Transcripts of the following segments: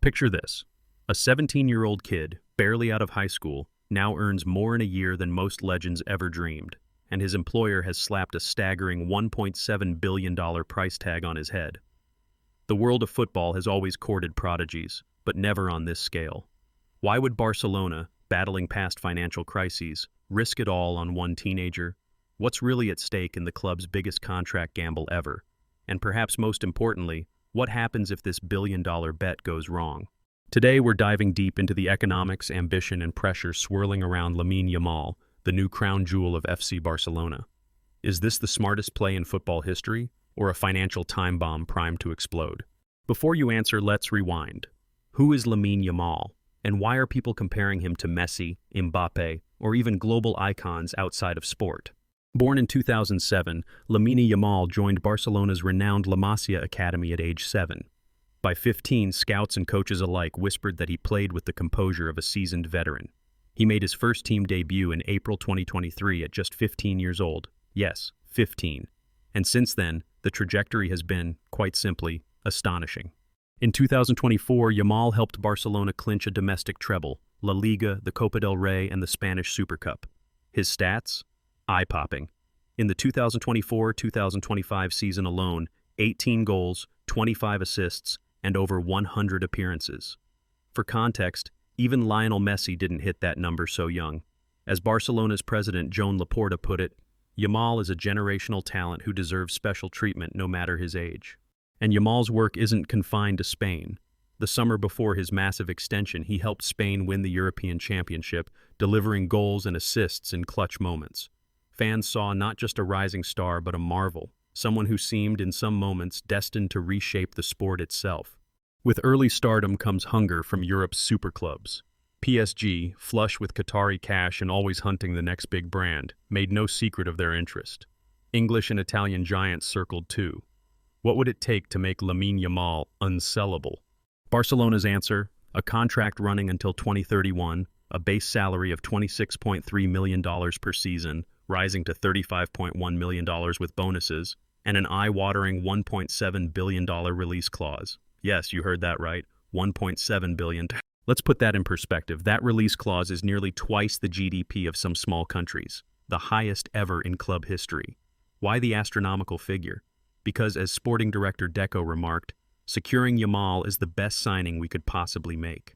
Picture this. A 17-year-old kid, barely out of high school, now earns more in a year than most legends ever dreamed, and his employer has slapped a staggering $1.7 billion price tag on his head. The world of football has always courted prodigies, but never on this scale. Why would Barcelona, battling past financial crises, risk it all on one teenager? What's really at stake in the club's biggest contract gamble ever? And perhaps most importantly, what happens if this billion-dollar bet goes wrong? Today we're diving deep into the economics, ambition, and pressure swirling around Lamine Yamal, the new crown jewel of FC Barcelona. Is this the smartest play in football history, or a financial time bomb primed to explode? Before you answer, let's rewind. Who is Lamine Yamal, and why are people comparing him to Messi, Mbappe, or even global icons outside of sport? Born in 2007, Lamine Yamal joined Barcelona's renowned La Masia Academy at age 7. By 15, scouts and coaches alike whispered that he played with the composure of a seasoned veteran. He made his first team debut in April 2023 at just 15 years old. Yes, 15. And since then, the trajectory has been, quite simply, astonishing. In 2024, Yamal helped Barcelona clinch a domestic treble, La Liga, the Copa del Rey, and the Spanish Super Cup. His stats? Eye-popping. In the 2024-2025 season alone, 18 goals, 25 assists, and over 100 appearances. For context, even Lionel Messi didn't hit that number so young. As Barcelona's president Joan Laporta put it, Yamal is a generational talent who deserves special treatment no matter his age. And Yamal's work isn't confined to Spain. The summer before his massive extension, he helped Spain win the European Championship, delivering goals and assists in clutch moments. Fans saw not just a rising star but a marvel, someone who seemed in some moments destined to reshape the sport itself. With early stardom comes hunger from Europe's superclubs. PSG, flush with Qatari cash and always hunting the next big brand, made no secret of their interest. English and Italian giants circled too. What would it take to make Lamine Yamal unsellable? Barcelona's answer: a contract running until 2031, a base salary of $26.3 million per season, rising to $35.1 million with bonuses, and an eye-watering $1.7 billion release clause. Yes, you heard that right, $1.7 billion. Let's put that in perspective. That release clause is nearly twice the GDP of some small countries, the highest ever in club history. Why the astronomical figure? Because, as sporting director Deco remarked, securing Yamal is the best signing we could possibly make.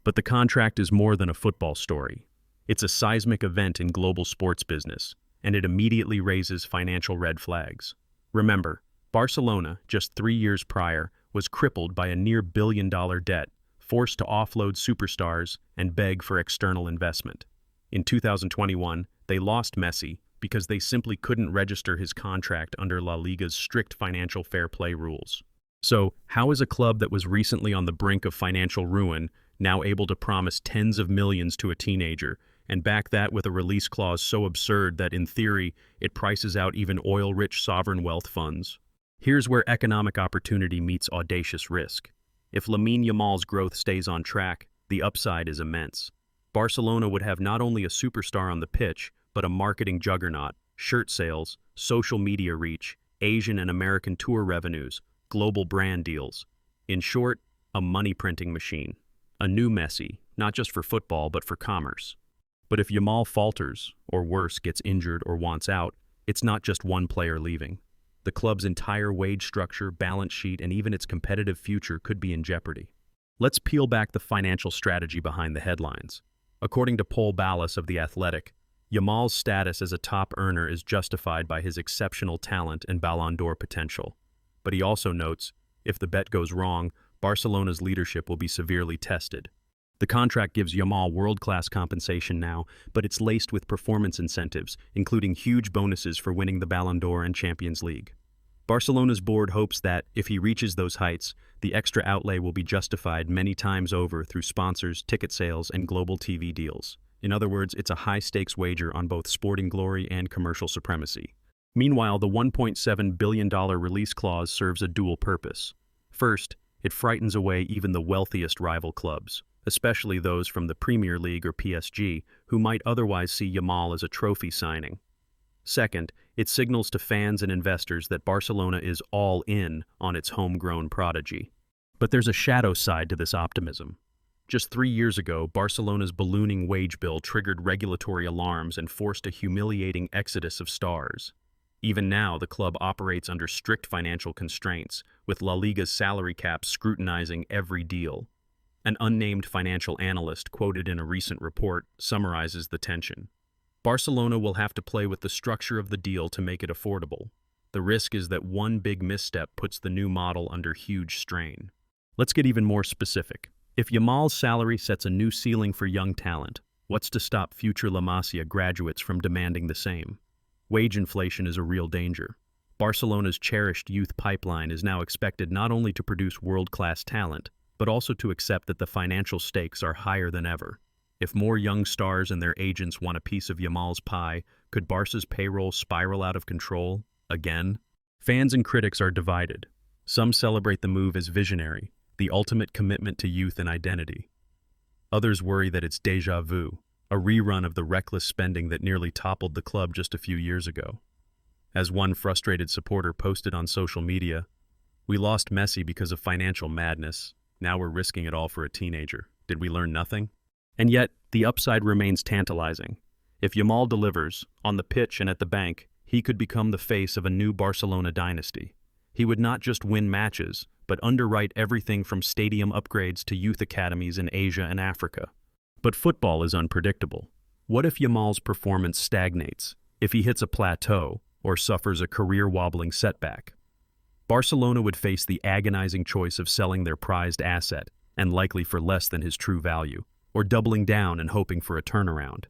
But the contract is more than a football story. It's a seismic event in global sports business, and it immediately raises financial red flags. Remember, Barcelona, just 3 years prior, was crippled by a near billion-dollar debt, forced to offload superstars and beg for external investment. In 2021, they lost Messi because they simply couldn't register his contract under La Liga's strict financial fair play rules. So, how is a club that was recently on the brink of financial ruin now able to promise tens of millions to a teenager, and back that with a release clause so absurd that, in theory, it prices out even oil-rich sovereign wealth funds? Here's where economic opportunity meets audacious risk. If Lamine Yamal's growth stays on track, the upside is immense. Barcelona would have not only a superstar on the pitch, but a marketing juggernaut, shirt sales, social media reach, Asian and American tour revenues, global brand deals. In short, a money-printing machine. A new Messi, not just for football, but for commerce. But if Yamal falters, or worse, gets injured or wants out, it's not just one player leaving. The club's entire wage structure, balance sheet, and even its competitive future could be in jeopardy. Let's peel back the financial strategy behind the headlines. According to Paul Ballas of The Athletic, Yamal's status as a top earner is justified by his exceptional talent and Ballon d'Or potential. But he also notes, if the bet goes wrong, Barcelona's leadership will be severely tested. The contract gives Yamal world-class compensation now, but it's laced with performance incentives, including huge bonuses for winning the Ballon d'Or and Champions League. Barcelona's board hopes that, if he reaches those heights, the extra outlay will be justified many times over through sponsors, ticket sales, and global TV deals. In other words, it's a high-stakes wager on both sporting glory and commercial supremacy. Meanwhile, the $1.7 billion release clause serves a dual purpose. First, it frightens away even the wealthiest rival clubs, especially those from the Premier League or PSG, who might otherwise see Yamal as a trophy signing. Second, it signals to fans and investors that Barcelona is all in on its homegrown prodigy. But there's a shadow side to this optimism. Just 3 years ago, Barcelona's ballooning wage bill triggered regulatory alarms and forced a humiliating exodus of stars. Even now, the club operates under strict financial constraints, with La Liga's salary cap scrutinizing every deal. An unnamed financial analyst quoted in a recent report summarizes the tension. Barcelona will have to play with the structure of the deal to make it affordable. The risk is that one big misstep puts the new model under huge strain. Let's get even more specific. If Yamal's salary sets a new ceiling for young talent, what's to stop future La Masia graduates from demanding the same? Wage inflation is a real danger. Barcelona's cherished youth pipeline is now expected not only to produce world-class talent, but also to accept that the financial stakes are higher than ever. If more young stars and their agents want a piece of Yamal's pie, could Barca's payroll spiral out of control again? Fans and critics are divided. Some celebrate the move as visionary, the ultimate commitment to youth and identity. Others worry that it's déjà vu, a rerun of the reckless spending that nearly toppled the club just a few years ago. As one frustrated supporter posted on social media, "We lost Messi because of financial madness. Now we're risking it all for a teenager. Did we learn nothing?" And yet, the upside remains tantalizing. If Yamal delivers, on the pitch and at the bank, he could become the face of a new Barcelona dynasty. He would not just win matches, but underwrite everything from stadium upgrades to youth academies in Asia and Africa. But football is unpredictable. What if Yamal's performance stagnates, if he hits a plateau, or suffers a career-wobbling setback? Barcelona would face the agonizing choice of selling their prized asset, and likely for less than his true value, or doubling down and hoping for a turnaround.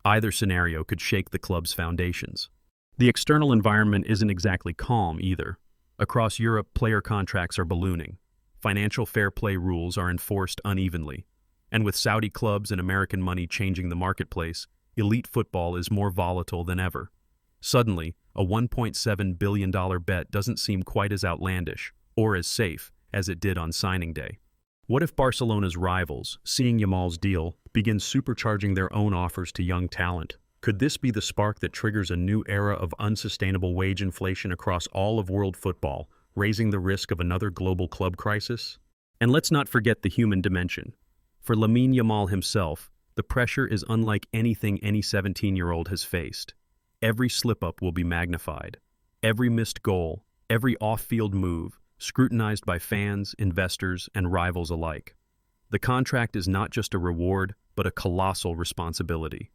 Either scenario could shake the club's foundations. The external environment isn't exactly calm either. Across Europe, player contracts are ballooning. Financial fair play rules are enforced unevenly. And with Saudi clubs and American money changing the marketplace, elite football is more volatile than ever. Suddenly, a $1.7 billion bet doesn't seem quite as outlandish, or as safe, as it did on signing day. What if Barcelona's rivals, seeing Yamal's deal, begin supercharging their own offers to young talent? Could this be the spark that triggers a new era of unsustainable wage inflation across all of world football, raising the risk of another global club crisis? And let's not forget the human dimension. For Lamine Yamal himself, the pressure is unlike anything any 17-year-old has faced. Every slip-up will be magnified. Every missed goal, every off-field move, scrutinized by fans, investors, and rivals alike. The contract is not just a reward, but a colossal responsibility.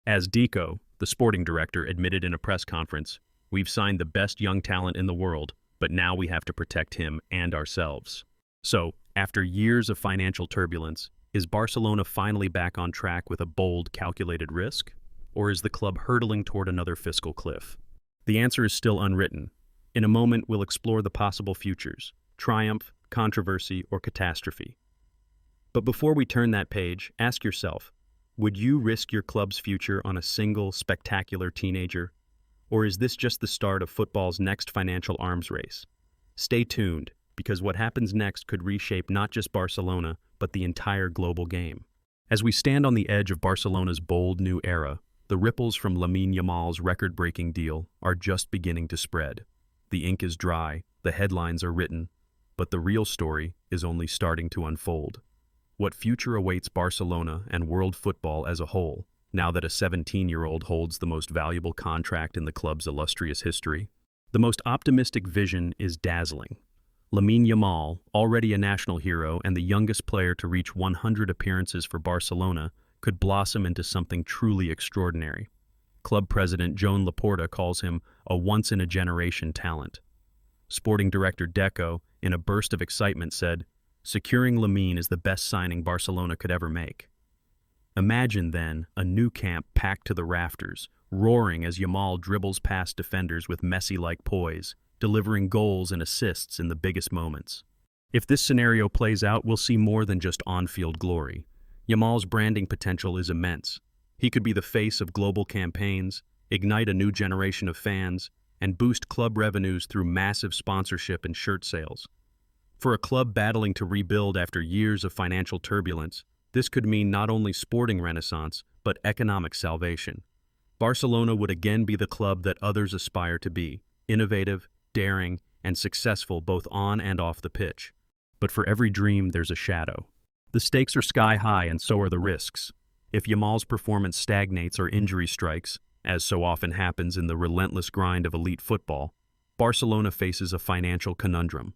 As Deco, the sporting director, admitted in a press conference, "We've signed the best young talent in the world, but now we have to protect him and ourselves." So, after years of financial turbulence, is Barcelona finally back on track with a bold, calculated risk? Or is the club hurtling toward another fiscal cliff? The answer is still unwritten. In a moment, we'll explore the possible futures: triumph, controversy, or catastrophe. But before we turn that page, ask yourself, would you risk your club's future on a single, spectacular teenager? Or is this just the start of football's next financial arms race? Stay tuned, because what happens next could reshape not just Barcelona, but the entire global game. As we stand on the edge of Barcelona's bold new era, the ripples from Lamine Yamal's record-breaking deal are just beginning to spread. The ink is dry, the headlines are written, but the real story is only starting to unfold. What future awaits Barcelona and world football as a whole, now that a 17-year-old holds the most valuable contract in the club's illustrious history? The most optimistic vision is dazzling. Lamine Yamal, already a national hero and the youngest player to reach 100 appearances for Barcelona, could blossom into something truly extraordinary. Club president Joan Laporta calls him a once-in-a-generation talent. Sporting director Deco, in a burst of excitement, said, "Securing Lamine is the best signing Barcelona could ever make." Imagine, then, a new camp packed to the rafters, roaring as Yamal dribbles past defenders with Messi-like poise, delivering goals and assists in the biggest moments. If this scenario plays out, we'll see more than just on-field glory. Yamal's branding potential is immense. He could be the face of global campaigns, ignite a new generation of fans, and boost club revenues through massive sponsorship and shirt sales. For a club battling to rebuild after years of financial turbulence, this could mean not only sporting renaissance, but economic salvation. Barcelona would again be the club that others aspire to be: innovative, daring, and successful both on and off the pitch. But for every dream, there's a shadow. The stakes are sky high and so are the risks. If Yamal's performance stagnates or injury strikes, as so often happens in the relentless grind of elite football, Barcelona faces a financial conundrum.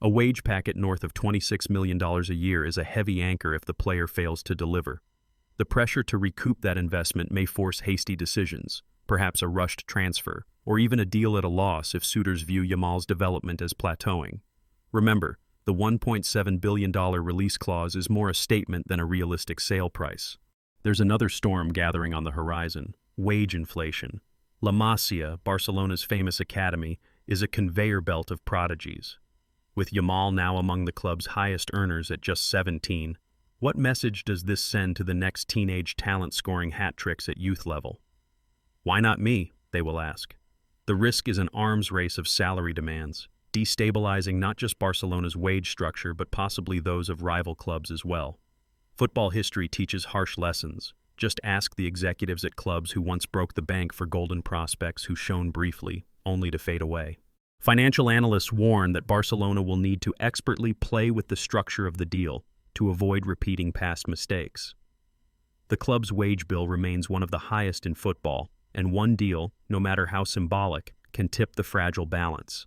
A wage packet north of $26 million a year is a heavy anchor if the player fails to deliver. The pressure to recoup that investment may force hasty decisions, perhaps a rushed transfer, or even a deal at a loss if suitors view Yamal's development as plateauing. Remember, the $1.7 billion release clause is more a statement than a realistic sale price. There's another storm gathering on the horizon: wage inflation. La Masia, Barcelona's famous academy, is a conveyor belt of prodigies. With Yamal now among the club's highest earners at just 17, what message does this send to the next teenage talent scoring hat tricks at youth level? Why not me, they will ask. The risk is an arms race of salary demands, destabilizing not just Barcelona's wage structure but possibly those of rival clubs as well. Football history teaches harsh lessons. Just ask the executives at clubs who once broke the bank for golden prospects who shone briefly, only to fade away. Financial analysts warn that Barcelona will need to expertly play with the structure of the deal to avoid repeating past mistakes. The club's wage bill remains one of the highest in football, and one deal, no matter how symbolic, can tip the fragile balance.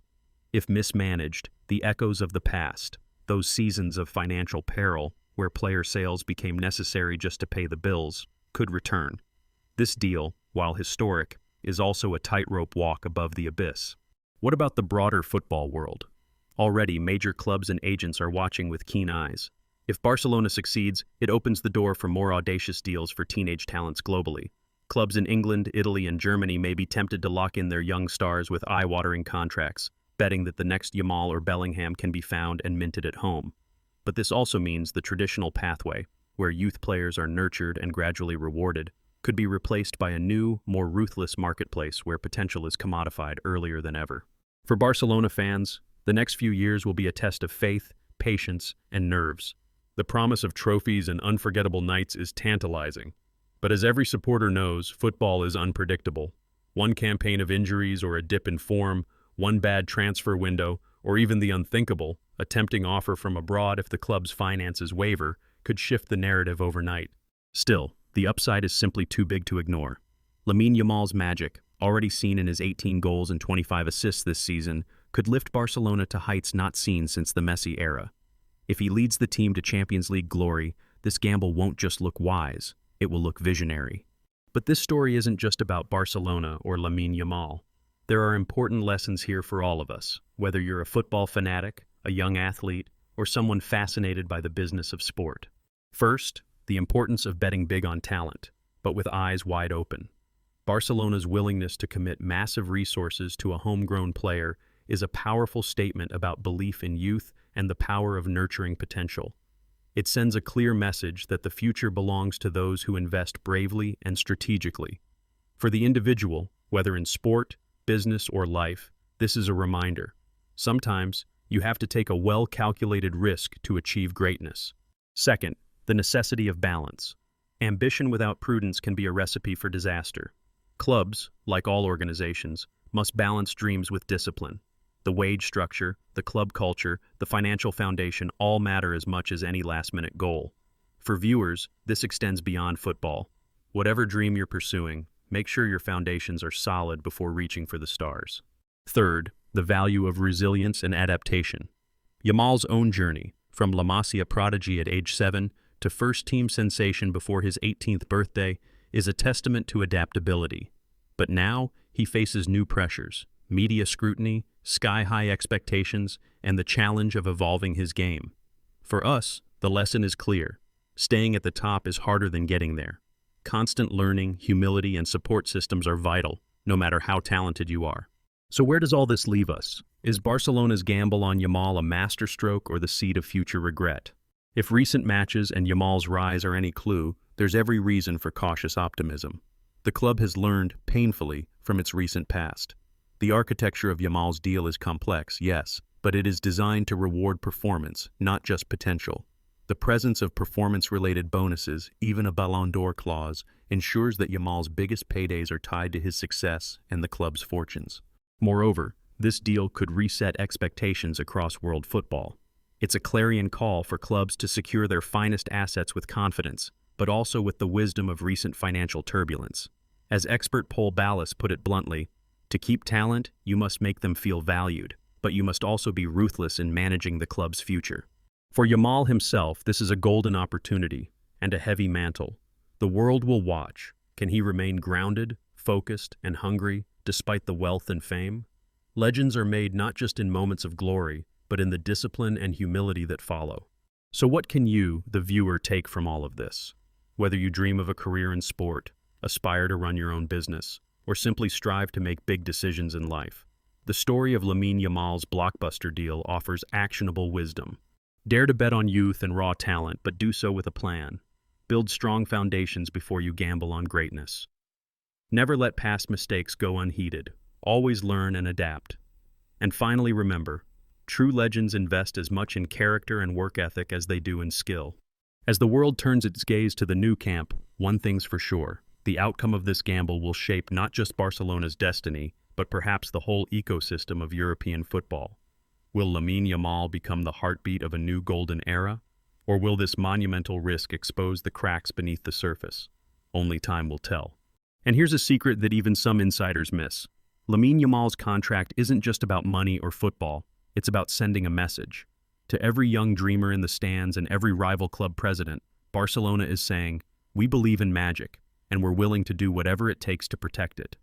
If mismanaged, the echoes of the past, those seasons of financial peril where player sales became necessary just to pay the bills, could return. This deal, while historic, is also a tightrope walk above the abyss. What about the broader football world? Already, major clubs and agents are watching with keen eyes. If Barcelona succeeds, it opens the door for more audacious deals for teenage talents globally. Clubs in England, Italy, and Germany may be tempted to lock in their young stars with eye-watering contracts, betting that the next Yamal or Bellingham can be found and minted at home. But this also means the traditional pathway, where youth players are nurtured and gradually rewarded, could be replaced by a new, more ruthless marketplace where potential is commodified earlier than ever. For Barcelona fans, the next few years will be a test of faith, patience, and nerves. The promise of trophies and unforgettable nights is tantalizing. But as every supporter knows, football is unpredictable. One campaign of injuries or a dip in form, one bad transfer window, or even the unthinkable, a tempting offer from abroad if the club's finances waver, could shift the narrative overnight. Still, the upside is simply too big to ignore. Lamine Yamal's magic, already seen in his 18 goals and 25 assists this season, could lift Barcelona to heights not seen since the Messi era. If he leads the team to Champions League glory, this gamble won't just look wise, it will look visionary. But this story isn't just about Barcelona or Lamine Yamal. There are important lessons here for all of us, whether you're a football fanatic, a young athlete, or someone fascinated by the business of sport. First, the importance of betting big on talent, but with eyes wide open. Barcelona's willingness to commit massive resources to a homegrown player is a powerful statement about belief in youth and the power of nurturing potential. It sends a clear message that the future belongs to those who invest bravely and strategically. For the individual, whether in sport, business, or life, this is a reminder. Sometimes, you have to take a well-calculated risk to achieve greatness. Second, the necessity of balance. Ambition without prudence can be a recipe for disaster. Clubs, like all organizations, must balance dreams with discipline. The wage structure, the club culture, the financial foundation all matter as much as any last-minute goal. For viewers, this extends beyond football. Whatever dream you're pursuing, make sure your foundations are solid before reaching for the stars. Third, the value of resilience and adaptation. Yamal's own journey, from La Masia prodigy at age 7 to first-team sensation before his 18th birthday, is a testament to adaptability. But now, he faces new pressures: media scrutiny, sky-high expectations, and the challenge of evolving his game. For us, the lesson is clear. Staying at the top is harder than getting there. Constant learning, humility, and support systems are vital, no matter how talented you are. So where does all this leave us? Is Barcelona's gamble on Yamal a masterstroke or the seed of future regret? If recent matches and Yamal's rise are any clue, there's every reason for cautious optimism. The club has learned, painfully, from its recent past. The architecture of Yamal's deal is complex, yes, but it is designed to reward performance, not just potential. The presence of performance-related bonuses, even a Ballon d'Or clause, ensures that Yamal's biggest paydays are tied to his success and the club's fortunes. Moreover, this deal could reset expectations across world football. It's a clarion call for clubs to secure their finest assets with confidence, but also with the wisdom of recent financial turbulence. As expert Paul Ballas put it bluntly, to keep talent, you must make them feel valued, but you must also be ruthless in managing the club's future. For Yamal himself, this is a golden opportunity and a heavy mantle. The world will watch. Can he remain grounded, focused, and hungry despite the wealth and fame? Legends are made not just in moments of glory, but in the discipline and humility that follow. So what can you, the viewer, take from all of this? Whether you dream of a career in sport, aspire to run your own business, or simply strive to make big decisions in life, the story of Lamine Yamal's blockbuster deal offers actionable wisdom. Dare to bet on youth and raw talent, but do so with a plan. Build strong foundations before you gamble on greatness. Never let past mistakes go unheeded. Always learn and adapt. And finally, remember, true legends invest as much in character and work ethic as they do in skill. As the world turns its gaze to the new camp, one thing's for sure. The outcome of this gamble will shape not just Barcelona's destiny, but perhaps the whole ecosystem of European football. Will Lamine Yamal become the heartbeat of a new golden era? Or will this monumental risk expose the cracks beneath the surface? Only time will tell. And here's a secret that even some insiders miss. Lamine Yamal's contract isn't just about money or football, it's about sending a message. To every young dreamer in the stands and every rival club president, Barcelona is saying, we believe in magic, and we're willing to do whatever it takes to protect it.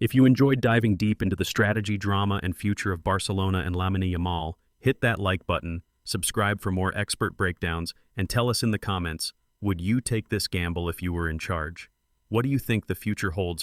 If you enjoyed diving deep into the strategy, drama, and future of Barcelona and Lamine Yamal, hit that like button, subscribe for more expert breakdowns, and tell us in the comments, would you take this gamble if you were in charge? What do you think the future holds?